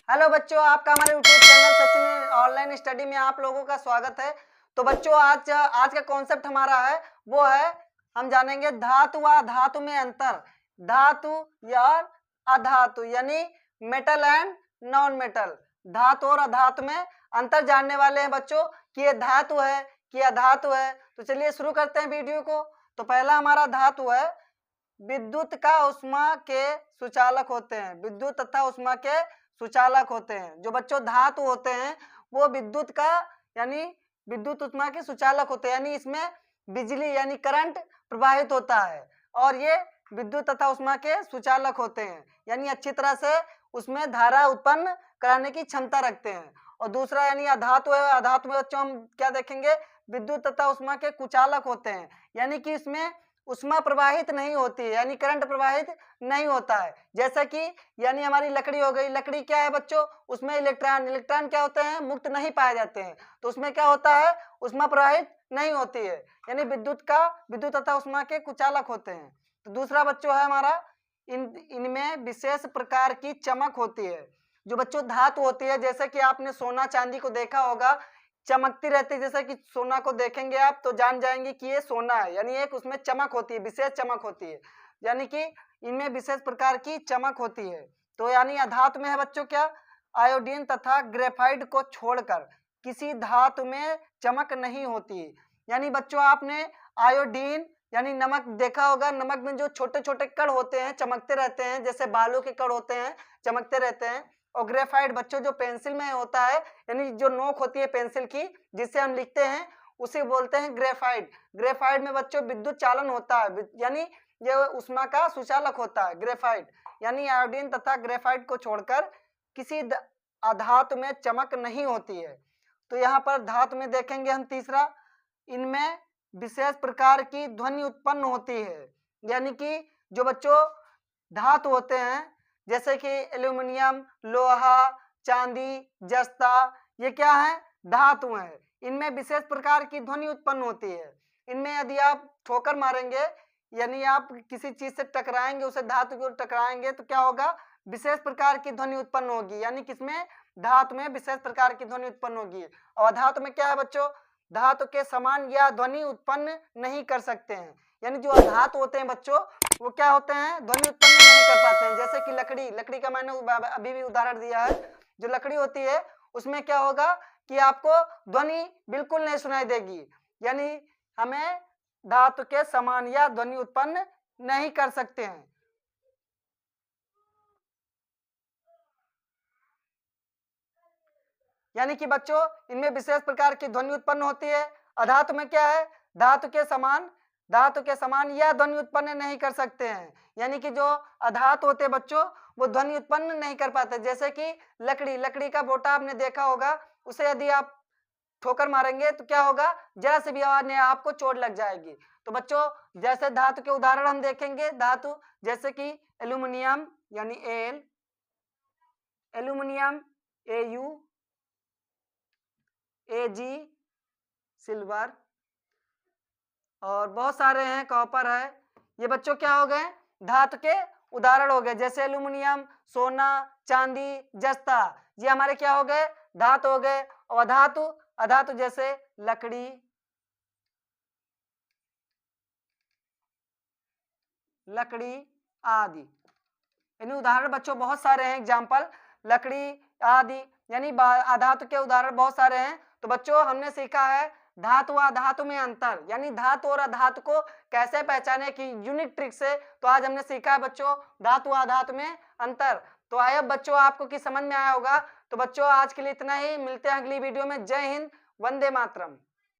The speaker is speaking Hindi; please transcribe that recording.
हेलो बच्चों, आपका हमारे YouTube channel Sachin online study में आप लोगों का स्वागत है। तो बच्चों आज का कॉन्सेप्ट हमारा है वो है हम जानेंगे धातु व अधातु में अंतर। धातु या अधातु यानी मेटल एंड नॉन मेटल। धातु और अधातु में अंतर जानने वाले हैं बच्चों कि ये धातु है कि अधातु है। तो चलिए शुरू करते हैं वीडियो को। तो पहला हमारा धातु है विद्युत का उष्मा के सुचालक होते हैं। विद्युत तथा उष्मा के सुचालक होते हैं। जो बच्चों धातु होते हैं वो विद्युत का यानी विद्युत उष्मा के सुचालक होते हैं, यानी इसमें बिजली यानी करंट प्रवाहित होता है और ये विद्युत तथा उष्मा के सुचालक होते हैं, यानी अच्छी तरह से उसमें धारा उत्पन्न कराने की क्षमता रखते हैं। और दूसरा यानी अधातु है। अधातु में बच्चों हम क्या देखेंगे, विद्युत तथा उष्मा के कुचालक होते हैं, यानी कि इसमें उष्मा प्रवाहित नहीं होती है, यानी करंट प्रवाहित नहीं होता है। जैसा कि यानी हमारी लकड़ी हो गई। लकड़ी क्या है बच्चों, उसमें इलेक्ट्रॉन क्या होते हैं, मुक्त नहीं पाए जाते हैं, तो उसमें क्या होता है, उष्मा प्रवाहित नहीं होती है, यानी विद्युत तथा उष्मा के कुचालक होते हैं। तो दूसरा बच्चों है हमारा इनमें विशेष प्रकार की चमक होती है। जो बच्चों धातु होती है, जैसे कि आपने सोना चांदी को देखा होगा, चमकती रहती है। जैसे कि सोना को देखेंगे आप तो जान जाएंगे कि ये सोना है, यानी एक उसमें चमक होती है, विशेष चमक होती है, यानी कि इनमें विशेष प्रकार की चमक होती है। तो यानी अधातु में है बच्चों क्या, आयोडीन तथा ग्रेफाइट को छोड़कर किसी धातु में चमक नहीं होती। यानी बच्चों आपने आयोडीन यानी नमक देखा होगा। नमक में जो छोटे छोटे कण होते हैं चमकते रहते हैं, जैसे बालू के कण होते हैं चमकते रहते हैं। और ग्रेफाइट बच्चों जो पेंसिल में होता है, यानी जो नोक होती है पेंसिल की जिससे हम लिखते हैं उसे बोलते हैं ग्रेफाइट। ग्रेफाइट में बच्चों विद्युत चालन होता है, यानी ये उष्मा का सुचालक होता है ग्रेफाइट। यानी आयोडीन तथा ग्रेफाइट को छोड़कर किसी अधातु में चमक नहीं होती है। तो यहाँ पर धातु में देखेंगे हम तीसरा, इनमें विशेष प्रकार की ध्वनि उत्पन्न होती है। यानी कि जो बच्चों धातु होते हैं जैसे कि एल्यूमिनियम, लोहा, चांदी, जस्ता, ये क्या है, धातु हैं। इनमें विशेष प्रकार की ध्वनि उत्पन्न होती है। इनमें यदि आप ठोकर मारेंगे यानी आप किसी चीज से टकराएंगे, उसे धातु को टकराएंगे तो क्या होगा, विशेष प्रकार की ध्वनि उत्पन्न होगी, यानी किसमें, धातु में विशेष प्रकार की ध्वनि उत्पन्न होगी। और धातु में क्या है बच्चों, धातु के समान या ध्वनि उत्पन्न नहीं कर सकते हैं। यानी जो अधातु होते हैं बच्चों वो क्या होते हैं, ध्वनि उत्पन्न नहीं कर पाते हैं। जैसे कि लकड़ी का मैंने अभी भी उदाहरण दिया है। जो लकड़ी होती है उसमें क्या होगा कि आपको ध्वनि बिल्कुल नहीं सुनाई देगी, यानी हमें धातु के समान या ध्वनि उत्पन्न नहीं कर सकते हैं। यानी कि बच्चों इनमें विशेष प्रकार की ध्वनि उत्पन्न होती है। अधातु में क्या है, धातु के समान या ध्वनि उत्पन्न नहीं कर सकते हैं। यानी कि जो अधातु होते हैं बच्चों वो ध्वनि उत्पन्न नहीं कर पाते। जैसे कि लकड़ी का बोटा आपने देखा होगा, उसे यदि आप ठोकर मारेंगे तो क्या होगा, जरा से भी आवाज नहीं आपको चोट लग जाएगी। तो बच्चों जैसे धातु के उदाहरण हम देखेंगे, धातु जैसे कि एल्यूमिनियम यानी L, aluminium AU, AG silver, और बहुत सारे हैं, कॉपर है। ये बच्चों क्या हो गए, धातु के उदाहरण हो गए। जैसे एल्यूमिनियम, सोना, चांदी, जस्ता, ये हमारे क्या हो गए, धातु हो गए। और अधातु जैसे लकड़ी, आदि। यानी उदाहरण बच्चों बहुत सारे हैं, एग्जाम्पल लकड़ी आदि, यानी अधातु के उदाहरण बहुत सारे हैं। तो बच्चों हमने सीखा है धातु व अधातु में अंतर, यानी धातु और अधातु को कैसे पहचाने की यूनिक ट्रिक से। तो आज हमने सीखा है बच्चों धातु व अधातु में अंतर। तो आइए बच्चों आपको की समझ में आया होगा। तो बच्चों आज के लिए इतना ही, मिलते हैं अगली वीडियो में। जय हिंद, वंदे मातरम।